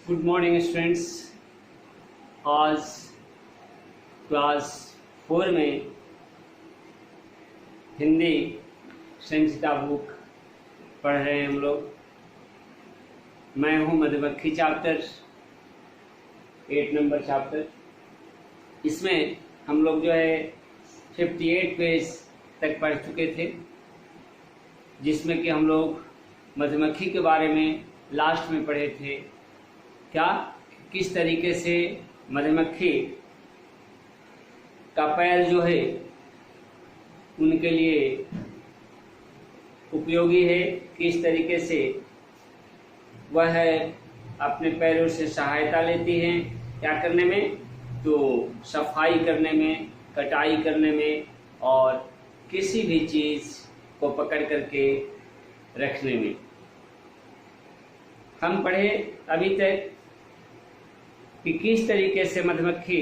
Good morning students. आज class 4 में हिंदी संचिता book पढ़ रहे हैं हम लोग। मैं हूँ मधुमक्खी चैप्टर 8 नंबर चैप्टर। इसमें हम लोग जो है 58 पेज तक पढ़ चुके थे, जिसमें कि हम लोग मधुमक्खी के बारे में लास्ट में पढ़े थे। क्या किस तरीके से मधुमक्खी का पैर जो है उनके लिए उपयोगी है, किस तरीके से वह अपने पैरों से सहायता लेती हैं क्या करने में, तो सफाई करने में, कटाई करने में और किसी भी चीज़ को पकड़ करके रखने में। हम पढ़े अभी तक कि किस तरीके से मधुमक्खी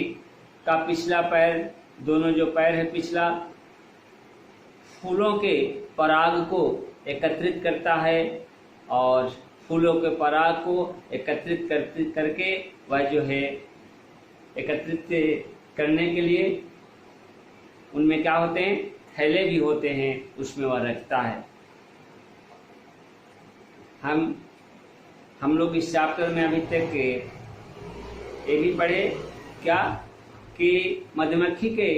का पिछला पैर, दोनों जो पैर है पिछला, फूलों के पराग को एकत्रित करता है और फूलों के पराग को एकत्रित करके वह जो है एकत्रित करने के लिए उनमें क्या होते हैं, थैले भी होते हैं, उसमें वह रखता है। हम लोग इस चैप्टर में अभी तक ये भी पढ़े क्या कि मधुमक्खी के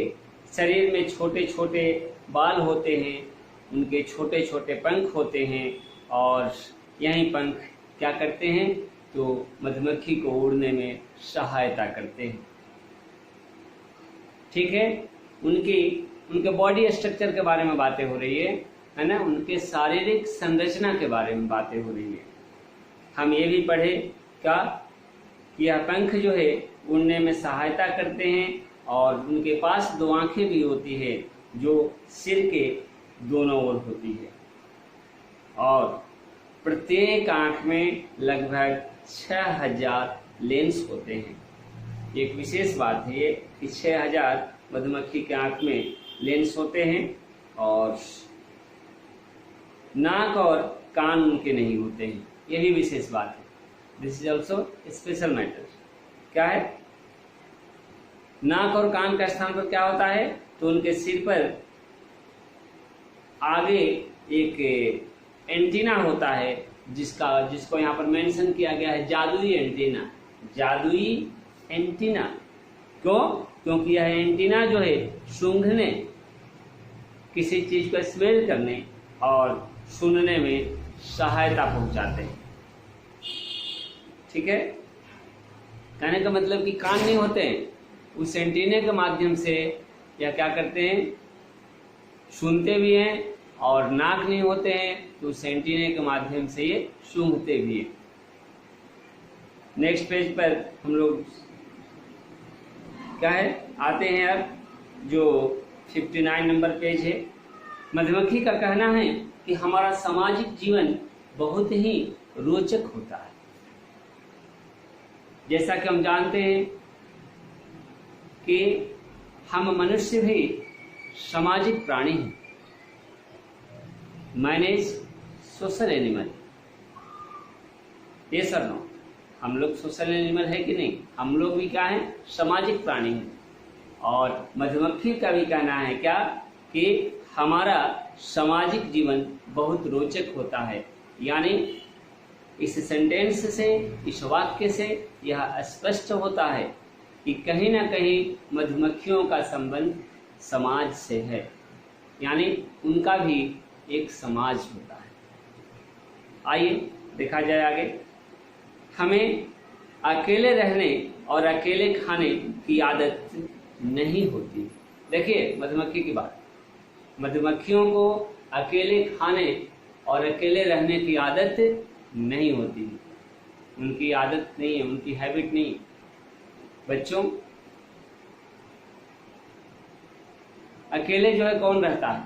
शरीर में छोटे छोटे बाल होते हैं, उनके छोटे छोटे पंख होते हैं और यही पंख क्या करते हैं, तो मधुमक्खी को उड़ने में सहायता करते हैं। ठीक है, उनके बॉडी स्ट्रक्चर के बारे में बातें हो रही है ना, उनके शारीरिक संरचना के बारे में बातें हो रही है। हम ये भी पढ़े क्या कि यह पंख जो है उड़ने में सहायता करते हैं और उनके पास 2 आंखें भी होती है जो सिर के दोनों ओर होती है और प्रत्येक आंख में लगभग 6000 लेंस होते हैं। एक विशेष बात है ये कि 6000 मधुमक्खी के आंख में लेंस होते हैं और नाक और कान उनके नहीं होते हैं। यह भी विशेष बात है। This is also special matter. क्या है, नाक और कान का स्थान पर क्या होता है, तो उनके सिर पर आगे एक एंटीना होता है जिसको यहाँ पर मेंशन किया गया है जादुई एंटीना। जादुई एंटीना क्यों? क्योंकि यह एंटीना जो है सूंघने, किसी चीज को स्मेल करने और सुनने में सहायता पहुंचाते हैं। ठीक है, कहने का मतलब कि कान नहीं होते हैं, उस एंटीने के माध्यम से यह क्या करते हैं, सुनते भी हैं, और नाक नहीं होते हैं तो उस एंटीने के माध्यम से ये सूंघते भी हैं। नेक्स्ट पेज पर हम लोग क्या है आते हैं, अब जो 59 नंबर पेज है। मधुमक्खी का कहना है कि हमारा सामाजिक जीवन बहुत ही रोचक होता है। जैसा कि हम जानते हैं कि हम मनुष्य भी सामाजिक प्राणी हैं। Man is social animal. ये सर नो, हम लोग सोशल एनिमल है कि नहीं? हम लोग भी क्या हैं, सामाजिक प्राणी हैं। और मधुमक्खी का भी कहना है क्या कि हमारा सामाजिक जीवन बहुत रोचक होता है। यानी इस सेंटेंस से, इस वाक्य से यह स्पष्ट होता है कि कहीं ना कहीं मधुमक्खियों का संबंध समाज से है, यानी उनका भी एक समाज होता है। आइए देखा जाए आगे। हमें अकेले रहने और अकेले खाने की आदत नहीं होती। देखिए मधुमक्खी की बात, मधुमक्खियों को अकेले खाने और अकेले रहने की आदत नहीं होती, उनकी आदत नहीं है, उनकी हैबिट नहीं। बच्चों, अकेले जो है कौन रहता है?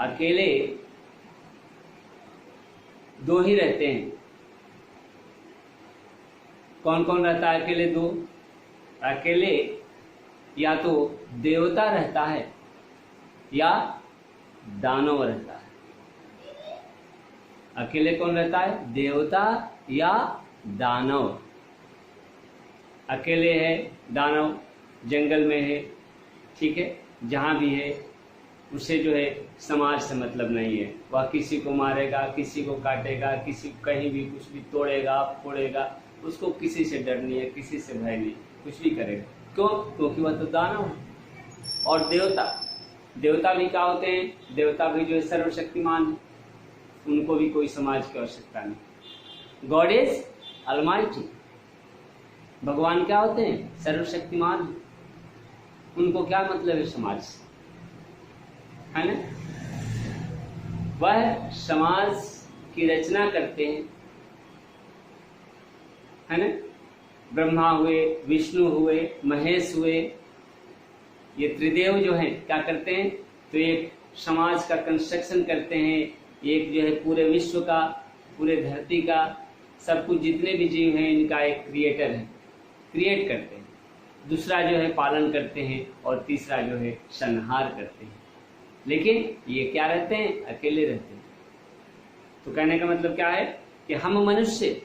अकेले 2 ही रहते हैं। कौन कौन रहता है अकेले? 2। अकेले या तो देवता रहता है या दानव रहता है। अकेले कौन रहता है? देवता या दानव। अकेले है दानव, जंगल में है, ठीक है, जहाँ भी है, उसे जो है समाज से मतलब नहीं है। वह किसी को मारेगा, किसी को काटेगा, किसी कहीं भी कुछ भी तोड़ेगा फोड़ेगा, उसको किसी से डर नहीं है, किसी से भय नहीं, कुछ भी करेगा। क्यों? क्योंकि वह तो दानव है। और देवता, देवता भी क्या होते हैं? देवता भी जो है सर्वशक्तिमान है, उनको भी कोई समाज की आवश्यकता नहीं। गॉड इज अलमाइटी, भगवान क्या होते हैं? सर्वशक्तिमान, उनको क्या मतलब है समाज से, है ना? वह समाज की रचना करते हैं, है ना? ब्रह्मा हुए, विष्णु हुए, महेश हुए, ये त्रिदेव जो हैं क्या करते हैं? तो एक समाज का कंस्ट्रक्शन करते हैं, एक जो है पूरे विश्व का, पूरे धरती का, सब कुछ जितने भी जीव हैं इनका एक क्रिएटर है, क्रिएट करते हैं। दूसरा जो है पालन करते हैं, और तीसरा जो है संहार करते हैं। लेकिन ये क्या रहते हैं? अकेले रहते हैं। तो कहने का मतलब क्या है कि हम मनुष्य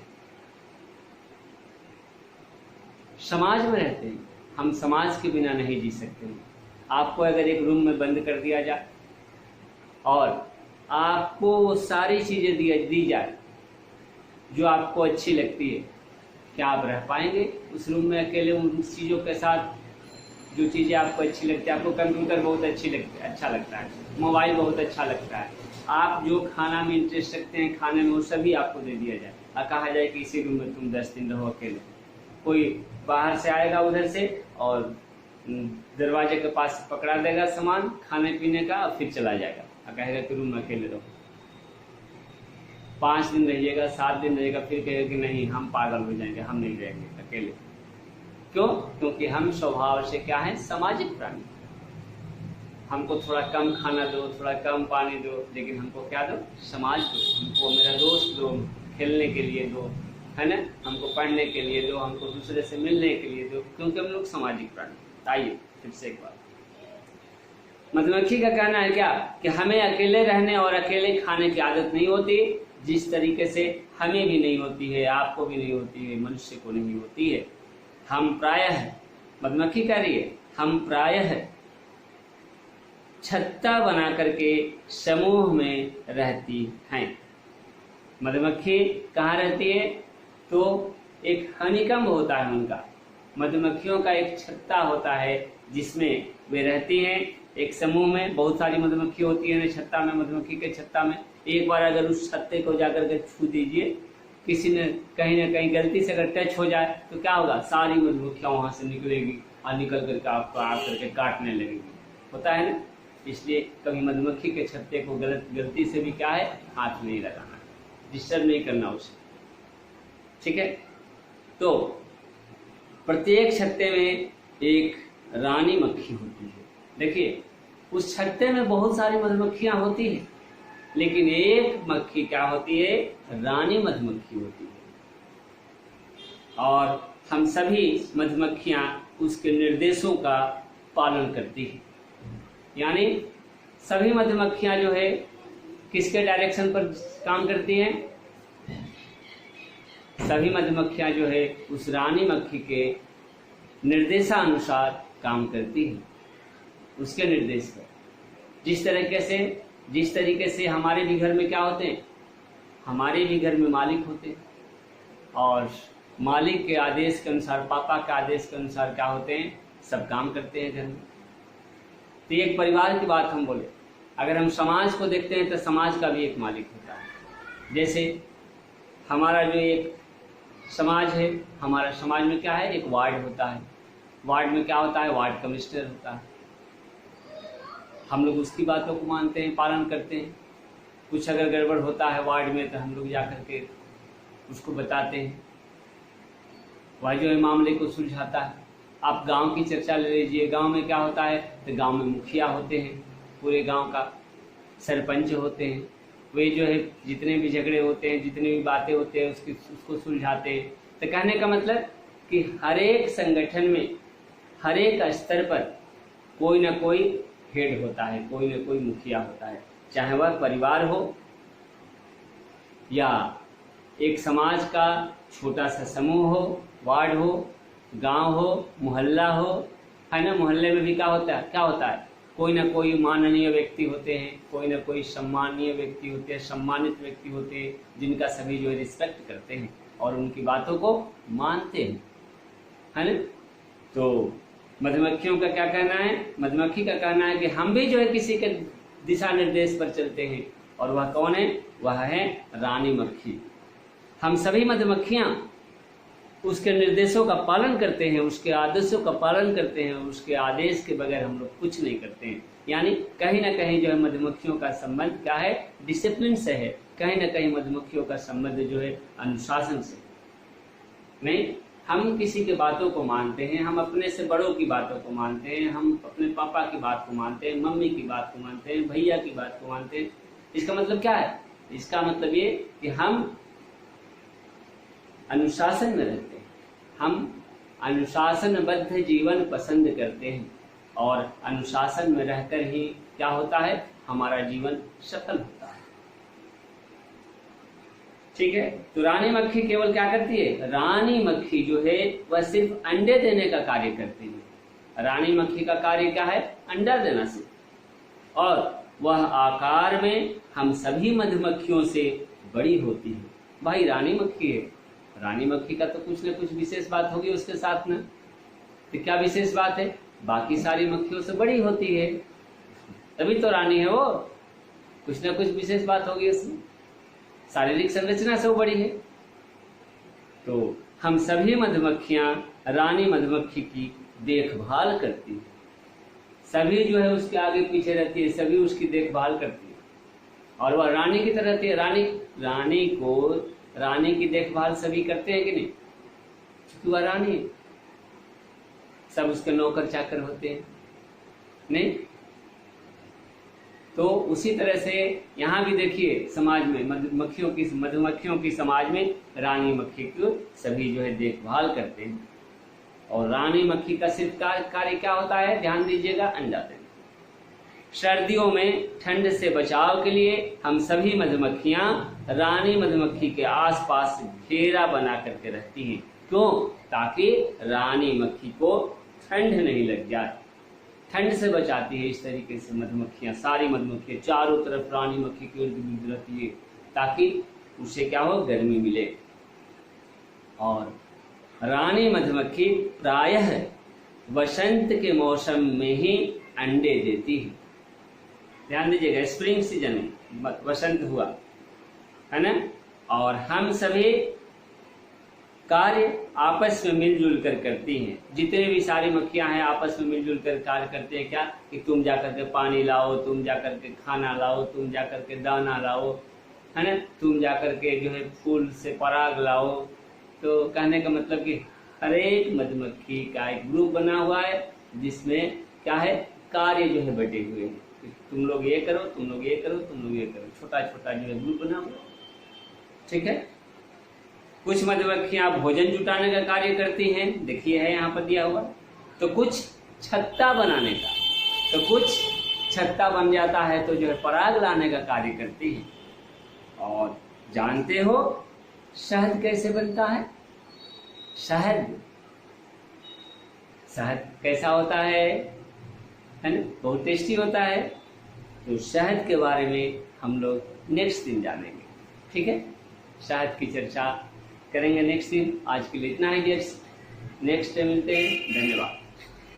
समाज में रहते हैं, हम समाज के बिना नहीं जी सकते। आपको अगर एक रूम में बंद कर दिया जाए और आपको वो सारी चीजें दी जाए जो आपको अच्छी लगती है, क्या आप रह पाएंगे उस रूम में अकेले उन चीजों के साथ? जो चीजें आपको अच्छी लगती है, आपको कंप्यूटर बहुत अच्छा लगता है, मोबाइल बहुत अच्छा लगता है, आप जो खाना में इंटरेस्ट रखते हैं खाने में, वो सभी आपको दे दिया जाए और कहा जाए कि इसी रूम में तुम 10 दिन रहो अकेले। कोई बाहर से आएगा उधर से और दरवाजे के पास पकड़ा देगा सामान खाने पीने का, और फिर चला जाएगा और कहेगा कि रूम में अकेले रहो। 5 दिन रहिएगा, 7 दिन रहिएगा, फिर कहेगा कि नहीं हम पागल हो जाएंगे, हम नहीं रहेंगे अकेले। क्यों? क्योंकि हम स्वभाव से क्या है? सामाजिक प्राणी। हमको थोड़ा कम खाना दो, थोड़ा कम पानी दो, लेकिन हमको क्या दो? समाज दो, हमको मेरा दोस्त दो, खेलने के लिए दो, है ना, हमको पढ़ने के लिए दो, हमको दूसरे से मिलने के लिए दो, क्योंकि हम लोग सामाजिक प्राणी। आइए फिर से एक बार, मधुमक्खी का कहना है क्या कि हमें अकेले रहने और अकेले खाने की आदत नहीं होती, जिस तरीके से हमें भी नहीं होती है, आपको भी नहीं होती है, मनुष्य को नहीं होती है। हम प्रायः, मधुमक्खी कह रही है, हम प्रायः छत्ता बना करके समूह में रहती हैं। मधुमक्खी कहाँ रहती है? तो एक हनीकम्ब होता है उनका, मधुमक्खियों का एक छत्ता होता है जिसमें वे रहती हैं एक समूह में। बहुत सारी मधुमक्खी होती है छत्ता में, मधुमक्खी के छत्ता में। एक बार अगर उस छत्ते को जाकर के छू दीजिए, किसी ने कहीं ना कहीं गलती से अगर टच हो जाए तो क्या होगा? सारी मधुमक्खियां वहां से निकलेगी और निकल करके आपको आकर के काटने लगेगी, होता है ना। इसलिए कभी मधुमक्खी के छत्ते को गलती से भी क्या है? हाथ नहीं लगाना, डिस्टर्ब नहीं करना उसे, ठीक है। तो प्रत्येक छत्ते में एक रानी मक्खी होती है। देखिए उस छत्ते में बहुत सारी मधुमक्खियां होती हैं, लेकिन एक मक्खी क्या होती है? रानी मधुमक्खी होती है। और हम सभी मधुमक्खियां उसके निर्देशों का पालन करती हैं। यानी सभी मधुमक्खियां जो है किसके डायरेक्शन पर काम करती हैं? सभी मधुमक्खियां जो है उस रानी मक्खी के निर्देशानुसार काम करती हैं, उसके निर्देश पर। जिस तरीके से हमारे भी घर में क्या होते हैं? हमारे भी घर में मालिक होते हैं, और मालिक के आदेश के अनुसार, पापा के आदेश के अनुसार क्या होते हैं? सब काम करते हैं घर में। तो एक परिवार की बात हम बोले, अगर हम समाज को देखते हैं तो समाज का भी एक मालिक होता है। जैसे हमारा जो एक समाज है, हमारा समाज में क्या है? एक वार्ड होता है। वार्ड में क्या होता है? वार्ड कमिश्नर होता है। हम लोग उसकी बातों को मानते हैं, पालन करते हैं। कुछ अगर गड़बड़ होता है वार्ड में तो हम लोग जाकर के उसको बताते हैं, वह जो है मामले को सुलझाता है। आप गांव की चर्चा ले लीजिए, गांव में क्या होता है? तो गांव में मुखिया होते हैं, पूरे गांव का सरपंच होते हैं। वे जो है जितने भी झगड़े होते हैं, जितनी भी बातें होते हैं उसको सुलझाते हैं। तो कहने का मतलब कि हर एक संगठन में, हर एक स्तर पर कोई ना कोई हेड होता है, कोई ना कोई मुखिया होता है, चाहे वह परिवार हो या एक समाज का छोटा सा समूह हो, वार्ड हो, गांव हो, मोहल्ला हो, है ना। मोहल्ले में भी क्या होता है, कोई ना कोई माननीय व्यक्ति होते हैं, कोई ना कोई सम्मानीय व्यक्ति होते हैं, सम्मानित व्यक्ति होते हैं, जिनका सभी जो है रिस्पेक्ट करते हैं और उनकी बातों को मानते हैं, है ना। तो मधुमक्खियों का क्या कहना है, मधुमक्खी का कहना है कि हम भी जो है किसी के दिशा निर्देश पर चलते हैं, और वह कौन है, वह है रानी मक्खी। हम सभी मधुमक्खियां उसके निर्देशों का पालन करते हैं, उसके आदेशों का पालन करते हैं, उसके आदेश के बगैर हम लोग कुछ नहीं करते हैं। यानी कहीं ना कहीं जो है मधुमक्खियों का संबंध क्या है, डिसिप्लिन से है, कहीं ना कहीं मधुमक्खियों का संबंध जो है अनुशासन से। नहीं, हम किसी के बातों को मानते हैं, हम अपने से बड़ों की बातों को मानते हैं, हम अपने पापा की बात को मानते हैं, मम्मी की बात को मानते हैं, भैया की बात को मानते हैं। इसका मतलब क्या है, इसका मतलब ये कि हम अनुशासन में रहते हैं, हम अनुशासनबद्ध जीवन पसंद करते हैं, और अनुशासन में रहकर ही क्या होता है, हमारा जीवन सफल होता है। ठीक है। तो रानी मक्खी केवल क्या करती है, रानी मक्खी जो है वह सिर्फ अंडे देने का कार्य करती है। रानी मक्खी का कार्य क्या है, अंडा देना सिर्फ, और वह आकार में हम सभी मधुमक्खियों से बड़ी होती है। भाई रानी मक्खी है, रानी मक्खी का तो कुछ न कुछ विशेष बात होगी उसके साथ में। तो क्या विशेष बात है, बाकी सारी मक्खियों से बड़ी होती है, तभी तो रानी है वो, कुछ न कुछ विशेष बात होगी उसमें, शारीरिक संरचना से वो बड़ी है। तो हम सभी मधुमक्खियां रानी मधुमक्खी की देखभाल करती है, सभी जो है उसके आगे पीछे रहती है, सभी उसकी देखभाल करती है, और वह रानी की तरह रहती है। रानी की देखभाल सभी करते हैं कि नहीं, क्योंकि वह रानी है, सब उसके नौकर चाकर होते हैं, नहीं। तो उसी तरह से यहाँ भी देखिए समाज में मधुमक्खियों की समाज में रानी मक्खी को सभी जो है देखभाल करते हैं, और रानी मक्खी का सिर्फ कार्य क्या होता है, ध्यान दीजिएगा, अंडा देना। सर्दियों में ठंड से बचाव के लिए हम सभी मधुमक्खियां रानी मधुमक्खी के आसपास घेरा बना करके रहती हैं। क्यों, ताकि रानी मक्खी को ठंड नहीं लग जाए, ठंड से बचाती है। इस तरीके से मधुमक्खियां, सारी मधुमक्खियां चारों तरफ रानी मक्खी के इर्द गिर्द रहती है, ताकि उसे क्या हो, गर्मी मिले। और रानी मधुमक्खी प्रायः वसंत के मौसम में ही अंडे देती है। ध्यान दीजिएगा, स्प्रिंग सीजन में, वसंत हुआ है ना। और हम सभी कार्य आपस में मिलजुल कर करती हैं, जितने भी सारी मक्खियां हैं आपस में मिलजुल कर कार्य करते हैं। क्या कि तुम जाकर के पानी लाओ, तुम जाकर के खाना लाओ, तुम जाकर के दाना लाओ, है ना, तुम जाकर के जो है फूल से पराग लाओ। तो कहने का मतलब कि हर एक मधुमक्खी का एक ग्रुप बना हुआ है, जिसमें क्या है, कार्य जो है बटे हुए हैं, तुम लोग ये करो, तुम लोग ये करो, तुम लोग ये करो, छोटा छोटा जो है ग्रुप बना हुआ। ठीक है। कुछ मधुमक्खियां भोजन जुटाने का कार्य करती हैं, देखिए है यहाँ पर दिया हुआ। तो कुछ छत्ता बनाने का, तो कुछ छत्ता बन जाता है तो जो है पराग लाने का कार्य करती है। और जानते हो शहद कैसे बनता है, शहद कैसा होता है ना, बहुत टेस्टी होता है। तो शहद के बारे में हम लोग नेक्स्ट दिन जानेंगे। ठीक है, शहद की चर्चा करेंगे नेक्स्ट दिन। आज के लिए इतना ही, नेक्स्ट टाइम मिलते हैं। धन्यवाद।